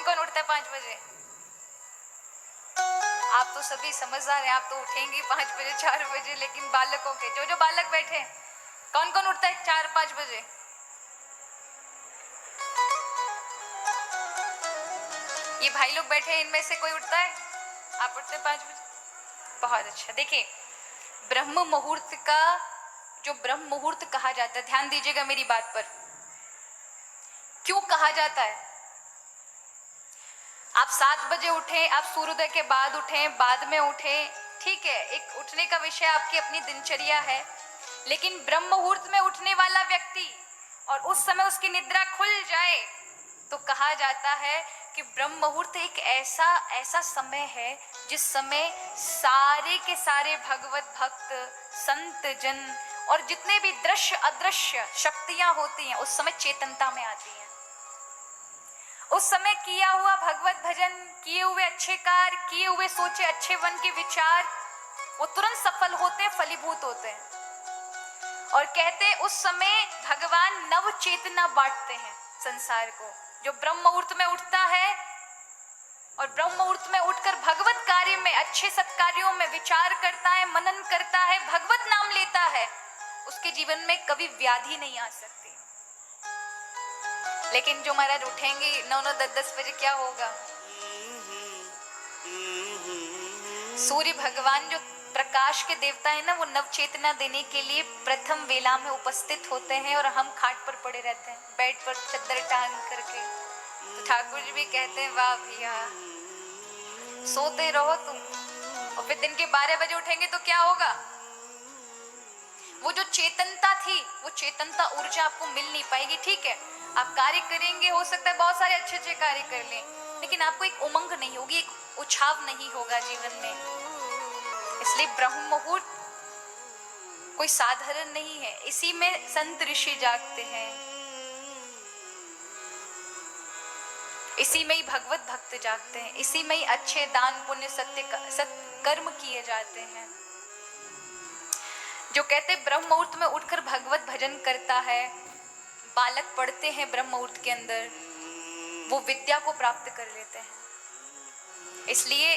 कौन उठता है 5 बजे? आप तो सभी समझदार हैं, आप तो उठेंगे 5 बजे 4 बजे, लेकिन बालकों के जो बालक बैठे हैं, कौन कौन उठता है 4-5 बजे? ये भाई लोग बैठे हैं, इनमें से कोई उठता है? आप उठते हैं 5 बजे? बहुत अच्छा। देखिए, ब्रह्म मुहूर्त का जो ब्रह्म मुहूर्त कहा जाता है, ध्यान दीजिएगा मेरी बात पर, क्यों कहा जाता है? आप 7 बजे उठें, आप सूर्योदय के बाद उठें, बाद में उठें, ठीक है, एक उठने का विषय आपकी अपनी दिनचर्या है, लेकिन ब्रह्म मुहूर्त में उठने वाला व्यक्ति और उस समय उसकी निद्रा खुल जाए तो कहा जाता है कि ब्रह्म मुहूर्त एक ऐसा समय है जिस समय सारे के सारे भगवत भक्त, संत जन और जितने भी दृश्य अदृश्य शक्तियां होती हैं उस समय चेतनता में आती हैं। उस समय किया हुआ भगवत भजन, किए हुए अच्छे कार्य, किए हुए सोचे अच्छे मन के विचार वो तुरंत सफल होते हैं, फलीभूत होते हैं। और कहते हैं उस समय भगवान नव चेतना बांटते हैं संसार को। जो ब्रह्म मुहूर्त में उठता है और ब्रह्म मुहूर्त में उठकर भगवत कार्य में, अच्छे सत्कार्यों में विचार करता है, मनन करता है, भगवत नाम लेता है, उसके जीवन में कभी व्याधि नहीं आ सकती। लेकिन जो महाराज उठेंगे 9-9, 10-10 बजे, क्या होगा? सूर्य भगवान जो प्रकाश के देवता है ना, वो नव चेतना देने के लिए प्रथम वेला में उपस्थित होते हैं और हम खाट पर पड़े रहते हैं, बेड पर चद्दर टांग करके। तो ठाकुर जी भी कहते हैं, वाह भैया, सोते रहो तुम, और फिर दिन के 12 बजे उठेंगे तो क्या होगा? वो जो चेतनता थी, वो चेतनता ऊर्जा आपको मिल नहीं पाएगी। ठीक है, आप कार्य करेंगे, हो सकता है बहुत सारे अच्छे अच्छे कार्य कर लें, लेकिन आपको एक उमंग नहीं होगी, एक उछाव नहीं होगा जीवन में। इसलिए ब्रह्म मुहूर्त कोई साधारण नहीं है, इसी में संत ऋषि जागते हैं, इसी में ही भगवत भक्त जागते हैं, इसी में ही अच्छे दान पुण्य सत्कर्म किए जाते हैं। जो कहते ब्रह्म मुहूर्त में उठकर भगवत भजन करता है, बालक पढ़ते हैं ब्रह्म मुहूर्त के अंदर, वो विद्या को प्राप्त कर लेते हैं। इसलिए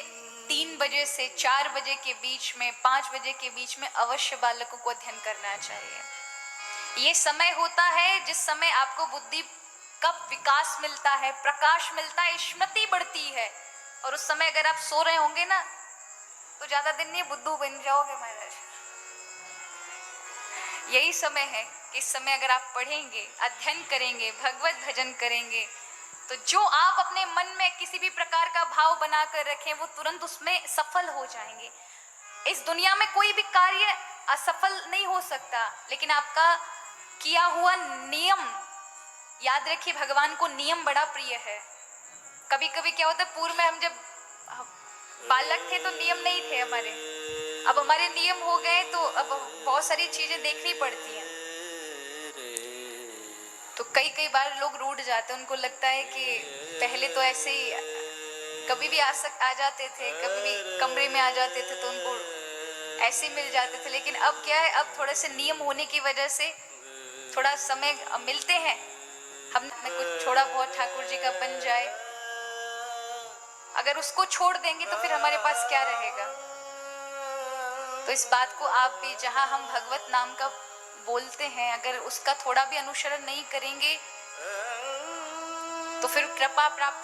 3 बजे से 4 बजे के बीच में, 5 बजे के बीच में अवश्य बालकों को अध्ययन करना चाहिए। ये समय होता है जिस समय आपको बुद्धि का विकास मिलता है, प्रकाश मिलता है, स्मृति बढ़ती है, और उस समय अगर आप सो रहे होंगे ना तो ज्यादा दिन नहीं बुद्धू बन जाओगे महाराज। यही समय है कि इस समय अगर आप पढ़ेंगे, अध्ययन करेंगे, भगवत भजन करेंगे, तो जो आप अपने मन में किसी भी प्रकार का भाव बनाकर रखें वो तुरंत उसमें सफल हो जाएंगे। इस दुनिया में कोई भी कार्य असफल नहीं हो सकता, लेकिन आपका किया हुआ नियम, याद रखिए भगवान को नियम बड़ा प्रिय है। कभी कभी क्या होता है, पूर्व में हम जब बालक थे तो नियम नहीं थे हमारे, अब हमारे नियम हो गए तो अब बहुत सारी चीजें देखनी पड़ती हैं। तो कई बार लोग रूठ जाते हैं, उनको लगता है कि पहले तो ऐसे ही कभी भी आ जाते थे, कभी भी कमरे में आ जाते थे तो उनको ऐसे मिल जाते थे, लेकिन अब क्या है, अब थोड़े से नियम होने की वजह से थोड़ा समय मिलते हैं, हम में कुछ थोड़ा बहुत ठाकुर जी का बन जाए। अगर उसको छोड़ देंगे तो फिर हमारे पास क्या रहेगा? तो इस बात को आप भी, जहां हम भगवत नाम का बोलते हैं, अगर उसका थोड़ा भी अनुसरण नहीं करेंगे तो फिर कृपा प्राप्त